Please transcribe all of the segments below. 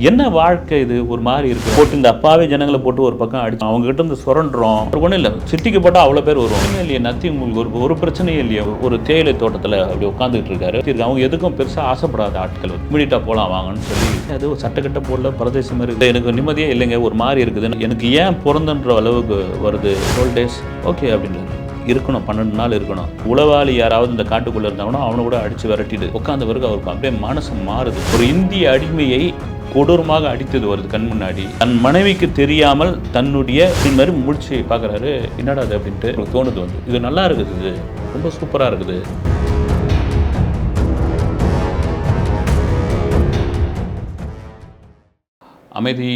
என்ன வாழ்க்கை இது ஒரு மாதிரி இருக்கு. போட்டு இந்த அப்பாவே ஜனங்களை போட்டு ஒரு பக்கம் அடிச்சு அவங்க கிட்ட இருந்து சுரண்டுறோம். ஒன்றும் இல்லை, சிட்டிக்கு போட்டால் அவ்வளோ பேர் வருவாங்க. இல்லையே நத்தி உங்களுக்கு ஒரு பிரச்சனையே இல்லையா. ஒரு தேயிலை தோட்டத்தில் அப்படி உட்காந்துட்டு இருக்காரு. அவங்க எதுக்கும் பெருசாக ஆசைப்படாத ஆட்கள் இமீடியட்டாக போகலாம் வாங்கன்னு சொல்லி அது சட்டக்கட்ட போடல பிரதேசம் இருக்குது. எனக்கு நிம்மதியே இல்லைங்க, ஒரு மாதிரி இருக்குது. எனக்கு ஏன் பிறந்தன்ற அளவுக்கு வருது. 12 days ஓகே அப்படின்றது இருக்கணும், 12 நாள் இருக்கணும். உளவாளி யாராவது இந்த காட்டுக்குள்ளே இருந்தாங்கன்னா அவனை கூட அடித்து விரட்டிடு உட்காந்த பிறகு அவருக்கு அப்படியே மனசு மாறுது. ஒரு இந்திய அடிமையை கொடூரமாக அடித்தது வருது கண் முன்னாடி. தன் மனைவிக்கு தெரியாமல் தன்னுடைய மாதிரி முடிச்சு பார்க்குறாரு. என்னடா அது அப்படின்ட்டு தோணுது வந்து. இது நல்லா இருக்குது, இது ரொம்ப சூப்பராக இருக்குது. அமைதி,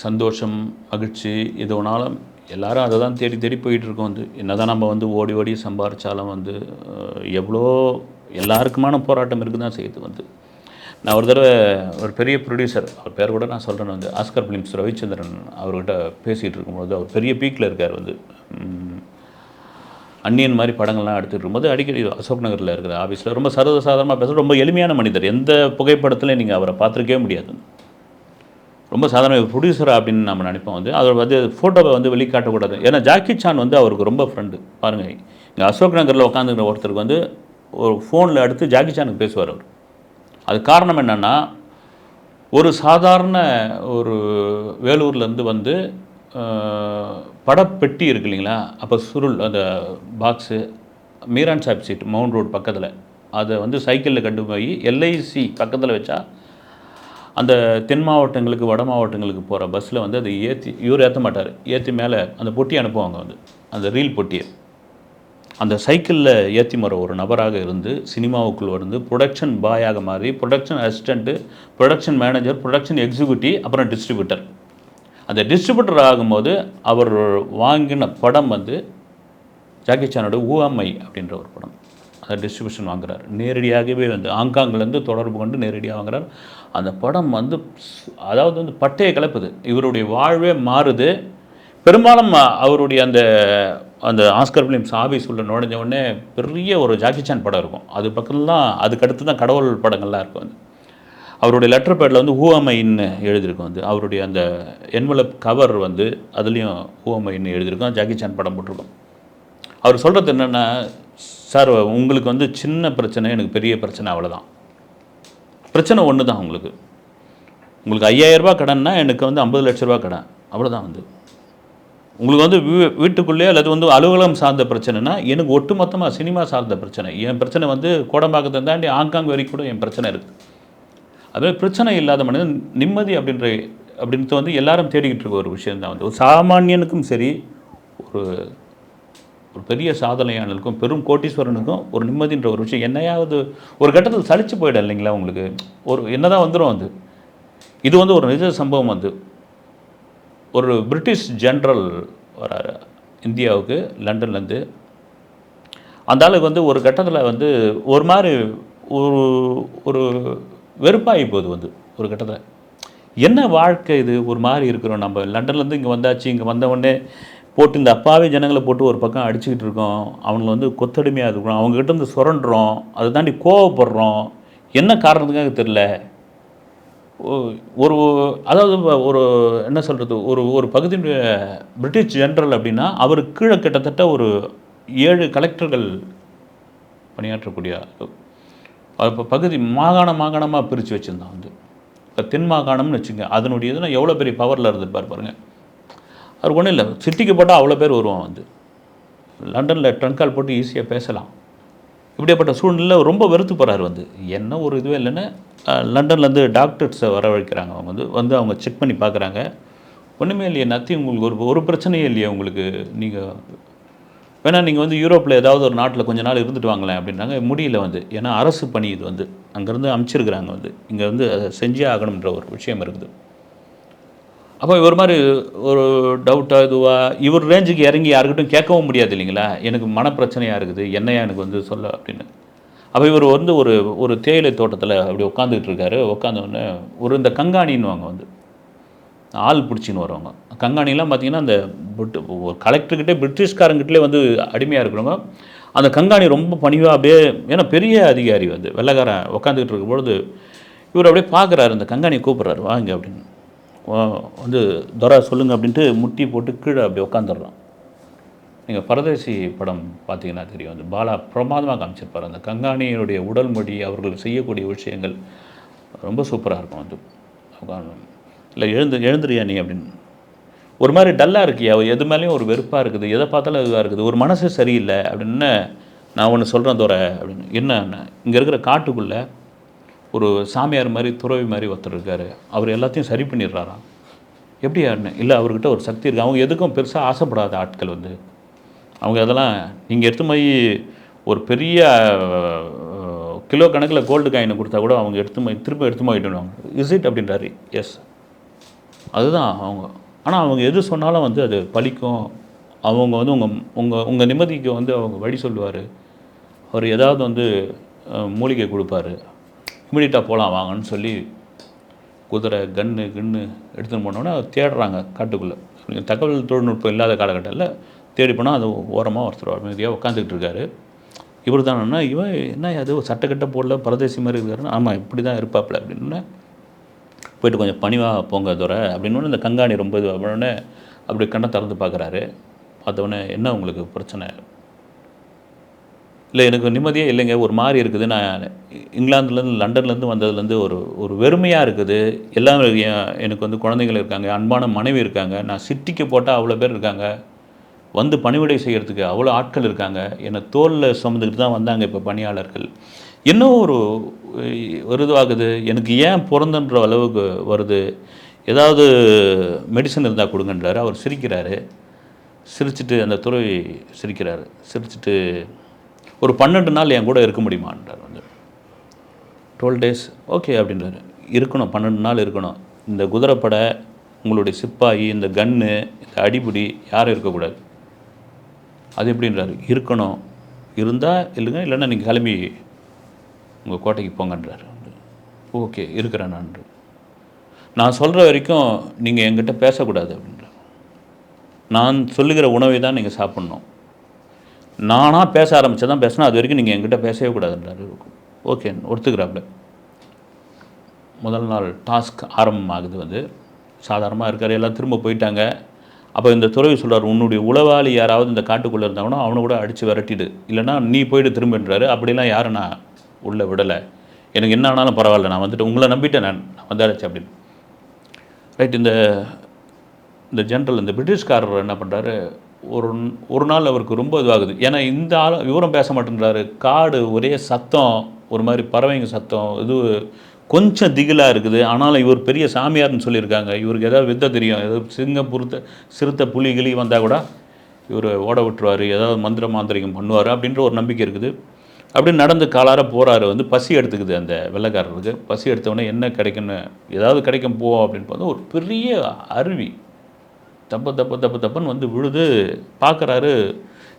சந்தோஷம், மகிழ்ச்சி இது ஒன்றாலும் எல்லாரும் அதை தான் தேடி தேடி போயிட்டுருக்கோம். வந்து என்ன தான் நம்ம வந்து ஓடி ஓடி சம்பாரித்தாலும் வந்து எவ்வளோ எல்லாருக்குமான போராட்டம் இருக்குது தான் செய்யுது. வந்து நான் ஒரு தடவை ஒரு பெரிய ப்ரொடியூசர், அவர் பேர் கூட நான் சொல்கிறேன், வந்து ஆஸ்கர் ஃபிலிம்ஸ் ரவிச்சந்திரன் அவர்கிட்ட பேசிகிட்டு இருக்கும்போது, அவர் பெரிய பீக்கில் இருக்கார். வந்து அந்நியன் மாதிரி படங்கள்லாம் எடுத்துகிட்டு இருக்கும்போது அடிக்கடி அசோக் நகரில் இருக்கிற ஆஃபீஸில் ரொம்ப சர்வசாதாரணமாக பேசுகிற ரொம்ப எளிமையான மனிதர். எந்த புகைப்படத்துலையும் நீங்கள் அவரை பார்த்துருக்கவே முடியாது. ரொம்ப சாதாரண ப்ரொடியூசரா அப்படின்னு நம்ம நினைப்போம். வந்து அவர் வந்து ஃபோட்டோவை வந்து வெளிக்காட்டக்கூடாது. ஏன்னா ஜாக்கி சான் வந்து அவருக்கு ரொம்ப ஃப்ரெண்டு. பாருங்கள், இங்கே அசோக் நகரில் உட்காந்துக்கிற ஒருத்தருக்கு வந்து ஒரு ஃபோனில் எடுத்து ஜாக்கி சானுக்கு பேசுவார் அவர். அது காரணம் என்னென்னா, ஒரு சாதாரண ஒரு வேலூர்லேருந்து வந்து படப்பெட்டி இருக்கு இல்லைங்களா, அப்போ சுருள் அந்த box Meeran Sahib street Mount Road பக்கத்தில் அதை வந்து சைக்கிளில் கொண்டு போய் எல்ஐசி பக்கத்தில் வச்சா அந்த தென் மாவட்டங்களுக்கு வட மாவட்டங்களுக்கு போகிற பஸ்ஸில் வந்து அதை இவர் ஏற்ற மாட்டார், ஏற்றி மேலே அந்த பொட்டி அனுப்புவாங்க. வந்து அந்த ரீல் பொட்டியை அந்த சைக்கிளில் ஏற்றி வர ஒரு நபராக இருந்து சினிமாவுக்குள் வந்து ப்ரொடக்ஷன் பாயாக மாறி production assistant, production manager, production executive, அப்புறம் டிஸ்ட்ரிபியூட்டர். அந்த டிஸ்ட்ரிபியூட்டர் ஆகும்போது அவர் வாங்கின படம் வந்து ஜாக்கி சானோட ஊஎம்ஐ அப்படின்ற ஒரு படம். அதை டிஸ்ட்ரிபியூஷன் வாங்குறார். நேரடியாகவே வந்து ஹாங்காங்லேருந்து தொடர்பு கொண்டு நேரடியாக வாங்குறார். அந்த படம் வந்து அதாவது வந்து பட்டையை கிளப்புது. இவருடைய வாழ்வே மாறுது. பெரும்பாலும் அவருடைய அந்த அந்த ஆஸ்கர் ஃபிலிம்ஸ் ஆஃபீஸ் உள்ள நுழைஞ்ச உடனே பெரிய ஒரு ஜாக்கி சான் படம் இருக்கும். அது பக்கத்தில் தான், அதுக்கடுத்து தான் கடவுள் படங்கள்லாம் இருக்கும். வந்து அவருடைய லெட்டர் பேடில் வந்து ஹூஎம்ஐன்னு எழுதியிருக்கும். வந்து அவருடைய அந்த என்வலப் கவர் வந்து அதுலேயும் ஹூஎம்ஐன்னு எழுதியிருக்கும். ஜாக்கி சான் படம் போட்டிருக்கோம். அவர் சொல்கிறது என்னென்னா, சார் உங்களுக்கு வந்து சின்ன பிரச்சனை, எனக்கு பெரிய பிரச்சனை, அவ்வளோதான். பிரச்சனை ஒன்று தான். உங்களுக்கு 5000 ரூபா கடன்னா எனக்கு வந்து 50 லட்ச ரூபா கடன், அவ்வளோதான். வந்து உங்களுக்கு வந்து வீட்டுக்குள்ளே அல்லது வந்து அலுவலகம் சார்ந்த பிரச்சனைனா, எனக்கு ஒட்டுமொத்தமாக சினிமா சார்ந்த பிரச்சனை. என் பிரச்சனை வந்து கோடம்பாக்கத்தை தாண்டி ஹாங்காங் வரைக்கும் கூட என் பிரச்சனை இருக்குது. அதுமாதிரி பிரச்சனை இல்லாத மனிதன் நிம்மதி அப்படின்றது வந்து எல்லாரும் தேடிக்கிட்டு இருக்க ஒரு விஷயந்தான். வந்து ஒரு சாமானியனுக்கும் சரி, ஒரு ஒரு பெரிய சாதனையாளனுக்கும் பெரும் கோட்டீஸ்வரனுக்கும் ஒரு நிம்மதின்ற ஒரு விஷயம் என்னையாவது ஒரு கட்டத்தில் சலிச்சு போயிடும் இல்லைங்களா உங்களுக்கு. ஒரு என்னதான் வந்துடும். வந்து இது வந்து ஒரு நிஜ சம்பவம். வந்து ஒரு பிரிட்டிஷ் ஜென்ரல் வராரு இந்தியாவுக்கு லண்டன்லேருந்து. அந்த ஆளுக்கு வந்து ஒரு கட்டத்தில் வந்து ஒரு மாதிரி ஒரு ஒரு வெறுப்பாகி போகுது. வந்து ஒரு கட்டத்தில் என்ன வாழ்க்கை இது ஒரு மாதிரி இருக்கிறோம். நம்ம லண்டன்லேருந்து இங்கே வந்தாச்சு, இங்கே வந்தவுடனே போட்டு இந்த அப்பாவே ஜனங்களை போட்டு ஒரு பக்கம் அடிச்சுக்கிட்டு இருக்கோம். அவங்களை வந்து கொத்தடிமையாக இருக்கிறோம், அவங்ககிட்ட இருந்து சுரண்டுறோம், அதை தாண்டி கோவப்படுறோம். என்ன காரணத்துக்காக தெரில. ஒரு அதாவது ஒரு என்ன சொல்கிறது, ஒரு பகுதியினுடைய பிரிட்டிஷ் ஜென்ரல் அப்படின்னா அவருக்கு கீழே கிட்டத்தட்ட ஒரு 7 கலெக்டர்கள் பணியாற்றக்கூடிய இப்போ பகுதி மாகாணமாக பிரித்து வச்சுருந்தான். வந்து இப்போ தென் மாகாணம்னு வச்சுங்க, அதனுடைய இதுனா எவ்வளோ பெரிய பவரில் இருந்துருப்பார் பாருங்கள். அவர் ஒன்றும் இல்லை, சிட்டிக்கு போட்டால் அவ்வளோ பேர் வருவான். வந்து லண்டனில் ட்ரங்க் கால் போட்டு ஈஸியாக பேசலாம். இப்படியாப்பட்ட சூழ்நிலை ரொம்ப வெறுத்து போகிறார். வந்து என்ன ஒரு இதுவே இல்லைன்னு லண்டன்லேருந்து டாக்டர்ஸை வரவழைக்கிறாங்க. அவங்க வந்து அவங்க செக் பண்ணி பார்க்குறாங்க. ஒன்றுமே இல்லையே நத்தி, உங்களுக்கு ஒரு பிரச்சனையே இல்லையே உங்களுக்கு. நீங்கள் வேணால் நீங்கள் வந்து யூரோப்பில் ஏதாவது ஒரு நாட்டில் கொஞ்ச நாள் இருந்துட்டு வாங்களேன் அப்படின்றாங்க. முடியல. வந்து ஏன்னா அரசு பணி இது. வந்து அங்கேருந்து அனுப்பிச்சிருக்கிறாங்க. வந்து இங்கே வந்து அதை செஞ்சே ஆகணுன்ற ஒரு விஷயம் இருக்குது. அப்போ ஒரு மாதிரி ஒரு டவுட்டாக இதுவாக இவர் ரேஞ்சுக்கு இறங்கி யாருக்கிட்டும் கேட்கவும் முடியாது இல்லைங்களா. எனக்கு மனப்பிரச்சனையாக இருக்குது, என்னையா எனக்கு வந்து சொல்ல அப்படின்னு. அப்போ இவர் வந்து ஒரு தேயிலை தோட்டத்தில் அப்படி உட்காந்துக்கிட்டு இருக்காரு. உட்காந்தோடனே இந்த கங்காணின்னு வாங்க, வந்து ஆள் பிடிச்சின்னு வருவாங்க. கங்காணிலாம் பார்த்திங்கன்னா அந்த ஒரு கலெக்டர்கிட்டே பிரிட்டிஷ்காரங்கிட்டே வந்து அடிமையாக இருக்கிறவங்க. அந்த கங்காணி ரொம்ப பணிவாக அப்படியே, ஏன்னா பெரிய அதிகாரி வந்து வெள்ளைக்காரன் உட்காந்துக்கிட்டு இருக்கும்பொழுது இவர் அப்படியே பார்க்குறாரு, அந்த கங்காணியை கூப்பிட்றாரு வாங்க அப்படின்னு. வந்து துரை சொல்லுங்க அப்படின்ட்டு முட்டி போட்டு கீழே அப்படி உட்காந்துடுறான். நீங்கள் பரதேசி படம் பார்த்தீங்கன்னா தெரியும், அந்த பாலா பிரமாதமாக காமிச்சிருப்பார். அந்த கங்காணியினுடைய உடல் மொழி, அவர்கள் செய்யக்கூடிய விஷயங்கள் ரொம்ப சூப்பராக இருக்கும். அது இல்லை எழுந்துறியா நீ அப்படின்னு, ஒரு மாதிரி டல்லாக இருக்கியா, எது மேலேயும் ஒரு வெறுப்பாக இருக்குது, எதை பார்த்தாலும் இதுவாக இருக்குது, ஒரு மனசு சரியில்லை அப்படின்னு. நான் ஒன்று சொல்கிறேன் துரை அப்படின்னு. என்ன, இங்கே இருக்கிற காட்டுக்குள்ளே ஒரு சாமியார் மாதிரி துறவி மாதிரி ஒருத்தர் இருக்கார், அவர் எல்லாத்தையும் சரி பண்ணிடுறாராம். எப்படி யாருன்னு இல்லை, அவர்கிட்ட ஒரு சக்தி இருக்குது. அவங்க எதுக்கும் பெருசாக ஆசைப்படாத ஆட்கள் வந்து, அவங்க அதெல்லாம் நீங்கள் எடுத்து போய் ஒரு பெரிய கிலோ கணக்கில் கோல்டு காயினை கொடுத்தா கூட அவங்க திரும்ப எடுத்து போயிட்டுவாங்க. இஸ் இட் அப்படின்றாரு. எஸ், அதுதான் அவங்க. ஆனால் அவங்க எது சொன்னாலும் வந்து அது பலிக்கும். அவங்க வந்து உங்கள் நிம்மதிக்கு வந்து அவங்க வழி சொல்லுவார். அவர் ஏதாவது வந்து மூலிகை கொடுப்பாரு, இமீடியட்டாக போகலாம் வாங்கன்னு சொல்லி குதிரை கன்று எடுத்துன்னு போனோன்னே தேடுறாங்க காட்டுக்குள்ளே. தகவல் தொழில்நுட்பம் இல்லாத காலகட்டத்தில் தேடி போனால் அது ஓரமாக ஒருத்தர் அமைதியாக உட்காந்துக்கிட்டு இருக்காரு. இவர் தானே இவன், என்ன அது சட்டக்கட்டை போடல, பரதேசி மாதிரி இருக்காருன்னு. ஆமாம், இப்படி தான் இருப்பாப்புல அப்படின்னு. போய்ட்டு கொஞ்சம் பணிவாக போங்க துரை அப்படின்னு. இந்த கங்காணி ரொம்ப இது அப்படின்னே அப்படி கண்ணை திறந்து பார்க்குறாரு. பார்த்தவொடனே என்ன உங்களுக்கு பிரச்சனை? இல்லை எனக்கு நிம்மதியே இல்லைங்க, ஒரு மாதிரி இருக்குது. நான் இங்கிலாந்துலேருந்து லண்டன்லேருந்து வந்ததுலேருந்து ஒரு வெறுமையாக இருக்குது. எல்லாம் எனக்கு வந்து குழந்தைகள் இருக்காங்க, அன்பான மனைவி இருக்காங்க, நான் சிட்டிக்கு போட்டால் அவ்வளோ பேர் இருக்காங்க, வந்து பணிவிடை செய்கிறதுக்கு அவ்வளோ ஆட்கள் இருக்காங்க, என்னை தோளில் சுமந்துக்கிட்டு தான் வந்தாங்க இப்போ பணியாளர்கள். இன்னும் ஒரு இதுவாகுது, எனக்கு ஏன் பிறந்தன்ற அளவுக்கு வருது, ஏதாவது மெடிசன் இருந்தால் கொடுங்கன்றாரு. அவர் சிரிக்கிறாரு. சிரிச்சுட்டு அந்த துறவி சிரிக்கிறாரு. சிரிச்சுட்டு ஒரு 12 நாள் என் கூட இருக்க முடியுமான்றார். வந்து 12 days ஓகே அப்படின்றாரு. இருக்கணும், 12 நாள் இருக்கணும். இந்த குதிரைப்படை, உங்களுடைய சிப்பாயி, இந்த கன்று, இந்த அடிபிடி யாரும் இருக்கக்கூடாது. அது எப்படின்றாரு. இருக்கணும், இருந்தால் இல்லைங்க, இல்லைன்னா நீங்கள் கிளம்பி உங்கள் கோட்டைக்கு போங்கன்றார். ஓகே இருக்கிறேன் நான் சொல்கிற வரைக்கும் நீங்கள் என்கிட்ட பேசக்கூடாது அப்படின்றார். நான் சொல்லுகிற உணவை தான் நீங்கள் சாப்பிட்ணும். நானாக பேச ஆரம்பித்தா தான் பேசினா, அது வரைக்கும் நீங்கள் என்கிட்ட பேசவே கூடாதுன்றாரு. ஓகே ஒத்துக்கிறாப்புல. முதல் நாள் டாஸ்க் ஆரம்பமாகுது. வந்து சாதாரணமாக இருக்கார், எல்லாம் திரும்ப போயிட்டாங்க. அப்போ இந்த துறவி சொல்கிறார், உன்னுடைய உளவாளி யாராவது இந்த காட்டுக்குள்ளே இருந்தாங்கன்னா அவனை கூட அடித்து விரட்டிடு, இல்லைனா நீ போய்ட்டு திரும்பின்றாரு. அப்படிலாம் யாரும் நான் உள்ளே விடலை, எனக்கு என்ன ஆனாலும் பரவாயில்ல, நான் வந்துட்டு உங்களை நம்பிட்டேன், நான் வந்தாச்சு அப்படின்னு. ரைட். இந்த ஜென்ரல், இந்த பிரிட்டிஷ்காரர் என்ன பண்ணுறாரு, ஒரு நாள் அவருக்கு ரொம்ப இதுவாகுது. ஏன்னா இந்த ஆள் இவரும் பேச மாட்டேன்றாரு. காடு ஒரே சத்தம், ஒரு மாதிரி பறவைங்க சத்தம், இது கொஞ்சம் திகிலாக இருக்குது. ஆனாலும் இவர் பெரிய சாமியார்னு சொல்லியிருக்காங்க, இவருக்கு ஏதாவது வித்தை தெரியும், ஏதாவது சிறுத்தை புலி கிளி வந்தால் கூட இவர் ஓட விட்டுருவார், ஏதாவது மந்திர மாந்திரிகம் பண்ணுவார் அப்படின்ற ஒரு நம்பிக்கை இருக்குது. அப்படின்னு நடந்து காலார போகிறாரு. வந்து பசி எடுத்துக்குது அந்த வெள்ளைக்காரருக்கு. பசி எடுத்தவொடனே என்ன கிடைக்குன்னு, ஏதாவது கிடைக்கும் போவோம் அப்படின்னு பார்த்தா ஒரு பெரிய அருவி தப்புன்னு வந்து விழுது. பார்க்குறாரு,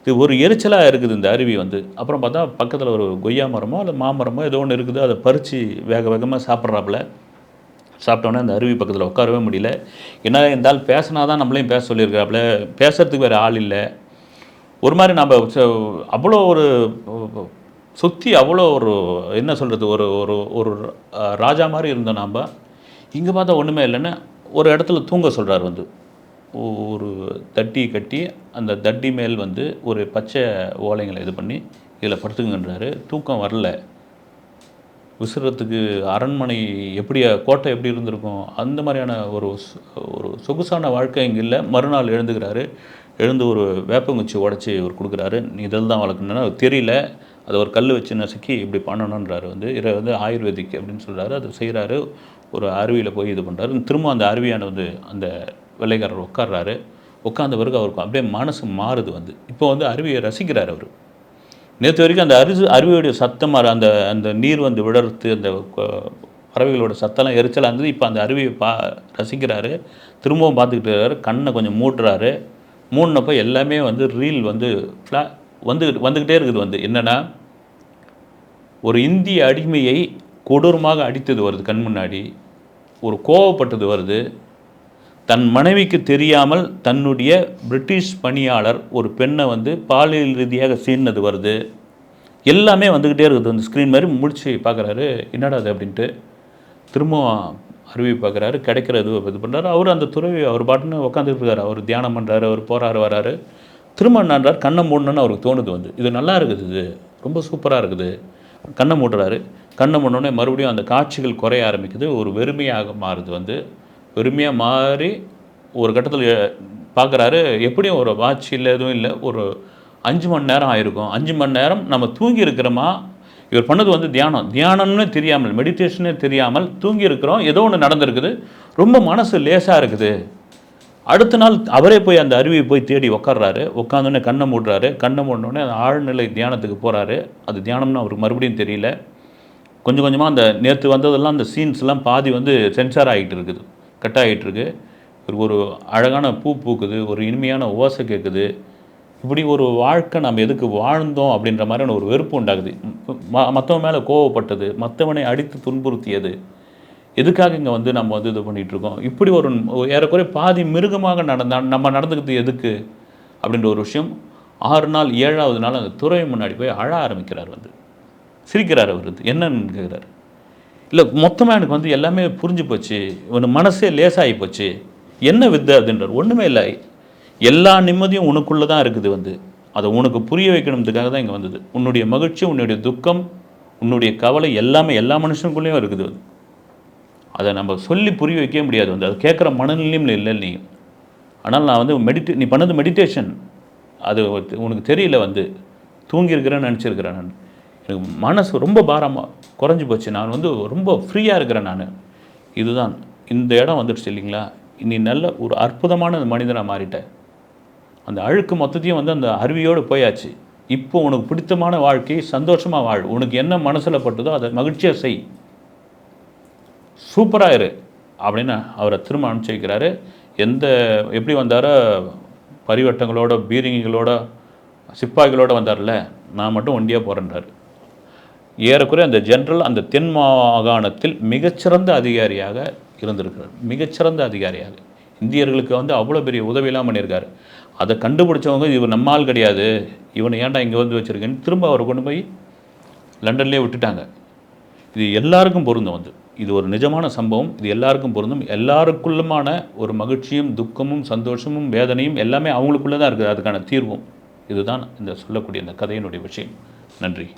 இது ஒரு எரிச்சலாக இருக்குது இந்த அருவி வந்து. அப்புறம் பார்த்தா பக்கத்தில் ஒரு கொய்யா மரமோ இல்லை மாமரமோ ஏதோ ஒன்று இருக்குது, அதை பறித்து வேகமாக சாப்பிட்றாப்புல. சாப்பிட்டோன்னே அந்த அருவி பக்கத்தில் உட்காரவே முடியல. ஏன்னா இந்த ஆள் பேசினா தான் நம்மளையும் பேச சொல்லியிருக்காப்புல, பேசுறதுக்கு வேறு ஆள் இல்லை. ஒரு மாதிரி நம்ம அவ்வளோ ஒரு சுற்றி அவ்வளோ ஒரு என்ன சொல்கிறது, ஒரு ராஜா மாதிரி இருந்தோம் நாம். இங்கே பார்த்தா ஒன்றுமே இல்லைன்னு ஒரு இடத்துல தூங்க சொல்கிறார். வந்து ஒரு தட்டி கட்டி அந்த தட்டி மேல் வந்து ஒரு பச்சை ஓலைங்களை இது பண்ணி இதில் படுத்துங்கன்றாரு. தூக்கம் வரல. விசிறத்துக்கு அரண்மனை எப்படி, கோட்டை எப்படி இருந்திருக்கும், அந்த மாதிரியான ஒரு சொகுசான வாழ்க்கை இங்கே இல்லை. மறுநாள் எழுந்துக்கிறாரு. எழுந்து ஒரு வேப்பங்குச்சி உடச்சி இவர் கொடுக்குறாரு. நீ இதில் தான் வளர்க்கணுன்னா தெரியல, அதை ஒரு கல் வச்சு நசுக்கி இப்படி பண்ணணுன்றாரு. வந்து இதை வந்து ஆயுர்வேதிக் அப்படின்னு சொல்கிறாரு. அது செய்கிறாரு. ஒரு அருவியில் போய் இது பண்ணுறாரு. திரும்ப அந்த அருவியான வந்து அந்த வெள்ளைக்காரர் உட்கார்றாரு. உட்கார்ந்த பிறகு அவருக்கு அப்படியே மனசு மாறுது. வந்து இப்போ வந்து அருவியை ரசிக்கிறார் அவர். நேற்று வரைக்கும் அந்த அருவியோடைய சத்தமாக அந்த நீர் வந்து விடறது, அந்த பறவைகளோட சத்தம்லாம் எரிச்சலாக இருந்தது. இப்போ அந்த அருவியை ரசிக்கிறாரு. திரும்பவும் பார்த்துக்கிட்டு இருக்காரு. கண்ணை கொஞ்சம் மூடுறாரு. மூடினப்போ எல்லாமே வந்து ரீல் வந்து வந்துக்கிட்டே இருக்குது. வந்து என்னென்னா, ஒரு இந்திய அடிமையை கொடூரமாக அடித்தது வருது கண் முன்னாடி, ஒரு கோவப்பட்டது வருது, தன் மனைவிக்கு தெரியாமல் தன்னுடைய பிரிட்டிஷ் பணியாளர் ஒரு பெண்ணை வந்து பாலியல் ரீதியாக சீனது வருது. எல்லாமே வந்துக்கிட்டே இருக்குது. அந்த ஸ்க்ரீன் மாதிரி முடிச்சு பார்க்குறாரு. என்னடா அது அப்படின்ட்டு திரும்பவும் அருவி பார்க்குறாரு, கிடைக்கிறது இது பண்ணுறாரு. அவரு அந்த துறவி அவர் பாட்டுன்னு உட்காந்துட்டு இருக்காரு. அவர் தியானம் பண்ணுறாரு, அவர் போறாரு, வராரு. திரும்ப என்னான்றார், கண்ணை மூடணுன்னு அவருக்கு தோணுது வந்து. இது நல்லா இருக்குது இது. ரொம்ப சூப்பரா இருக்குது. கண்ணை மூடுறாரு. கண்ணை மூடுனோடனே மறுபடியும் அந்த காட்சிகள் குறைய ஆரம்பிக்குது. ஒரு வெறுமையாக மாறுது வந்து. வெறுமையா மாறி ஒரு கட்டத்தில பார்க்குறாரு, எப்படியும் ஒரு வாட்ச் இல்ல, எதுவும் இல்ல. ஒரு 5 மணி நேரம் ஆயிருக்கும். 5 மணி நேரம் நம்ம தூங்கி இருக்கிறோமா? இவர் பண்ணது வந்து தியானம். தியானம்னே தெரியாமல், மெடிடேஷனே தெரியாமல் தூங்கி இருக்கிறோம். ஏதோ ஒண்ணு நடந்திருக்குது. ரொம்ப மனசு லேசா இருக்குது. அடுத்த நாள் அவரே போய் அந்த அருவியை போய் தேடி உட்கார்றாரு. உட்காந்தோடனே கண்ணை மூடுறாரு. கண்ணை மூடினோடனே ஆழ்நிலை தியானத்துக்கு போறாரு. அது தியானம்னு அவருக்கு மறுபடியும் தெரியல. கொஞ்சம் கொஞ்சமா அந்த நேத்து வந்ததெல்லாம் அந்த சீன்ஸ்லாம் பாதி வந்து சென்சார் ஆகிட்டு இருக்குது. கட் ஆகிட்டு இருக்கு. ஒரு அழகான பூ பூக்குது. ஒரு இனிமையான ஓசை கேட்குது. இப்படி ஒரு வாழ்க்கை நம்ம எதுக்கு வாழ்ந்தோம் அப்படின்ற மாதிரியான ஒரு வெறுப்பு உண்டாகுது. மற்றவன் மேலே கோவப்பட்டது, மற்றவனை அடித்து துன்புறுத்தியது, எதுக்காக இங்கே வந்து நம்ம வந்து இது பண்ணிகிட்ருக்கோம். இப்படி ஒரு ஏறக்குறைய பாதி மிருகமாக நம்ம நடந்துக்கிறது எதுக்கு அப்படின்ற ஒரு விஷயம். 6 நாள் 7வது நாள் அந்த துறை முன்னாடி போய் அழ ஆரம்பிக்கிறார் வந்து. சிரிக்கிறார் அவர் வந்து. என்னன்னு கேட்குறாரு. இல்லை மொத்தமாக எனக்கு வந்து எல்லாமே புரிஞ்சு போச்சு, இவன் மனசே லேசாகி போச்சு, என்ன வித்தை அப்படின்றார். ஒன்றுமே இல்லை, எல்லா நிம்மதியும் உனக்குள்ளே தான் இருக்குது வந்து. அதை உனக்கு புரிய வைக்கணுன்றதுக்காக தான் இங்கே வந்தது. உன்னுடைய மகிழ்ச்சி, உன்னுடைய துக்கம், உன்னுடைய கவலை எல்லாமே எல்லா மனுஷனுக்குள்ளேயும் இருக்குது. அதை நம்ம சொல்லி புரிய வைக்கவே முடியாது வந்து. அது கேட்குற மனநிலையும் இல்லை நீ. ஆனால் நான் வந்து நீ பண்ணது மெடிடேஷன், அது உனக்கு தெரியல வந்து. தூங்கியிருக்கிறேன்னு நினச்சிருக்கிறேன் நான். எனக்கு மனசு ரொம்ப பாரமாக குறைஞ்சி போச்சு. நான் வந்து ரொம்ப ஃப்ரீயாக இருக்கிறேன் நான். இதுதான் இந்த இடம் வந்துடுச்சு இல்லைங்களா. நீ நல்ல ஒரு அற்புதமான மனிதனாக மாறிட்ட. அந்த அழுக்கு மொத்தத்தையும் வந்து அந்த அருவியோடு போயாச்சு. இப்போ உனக்கு பிடித்தமான வாழ்க்கையை சந்தோஷமாக வாழ். உனக்கு என்ன மனசில் பட்டுதோ அதை மகிழ்ச்சியாக செய், சூப்பராக இரு அப்படின்னு அவரை திரும்ப அனுப்பிச்சி வைக்கிறாரு. எப்படி வந்தாரோ பரிவட்டங்களோட, பீரங்கிகளோட, சிப்பாய்களோடு வந்தார்ல, நான் மட்டும் ஒண்டியாக போகிறேன்றார். ஏறக்குறைய அந்த ஜென்ரல் அந்த தென் மாகாணத்தில் மிகச்சிறந்த அதிகாரியாக இருந்திருக்கிறார். மிகச்சிறந்த அதிகாரியாக இந்தியர்களுக்கு வந்து அவ்வளோ பெரிய உதவியெல்லாம் பண்ணியிருக்காரு. அதை கண்டுபிடிச்சவங்க இவர் நம்மால் கிடையாது, இவனை ஏன்டா இங்கே வந்து வச்சுருக்கேன்னு திரும்ப அவரை கொண்டு போய் லண்டன்லேயே விட்டுட்டாங்க. இது எல்லாருக்கும் பொருந்தும் வந்து. இது ஒரு நிஜமான சம்பவம். இது எல்லாருக்கும் பொருந்தும். எல்லாருக்குள்ளுமான ஒரு மகிழ்ச்சியும் துக்கமும் சந்தோஷமும் வேதனையும் எல்லாமே அவங்களுக்குள்ளே தான் இருக்குது. அதுக்கான தீர்வும் இதுதான் இந்த சொல்லக்கூடிய இந்த கதையினுடைய விஷயம். நன்றி.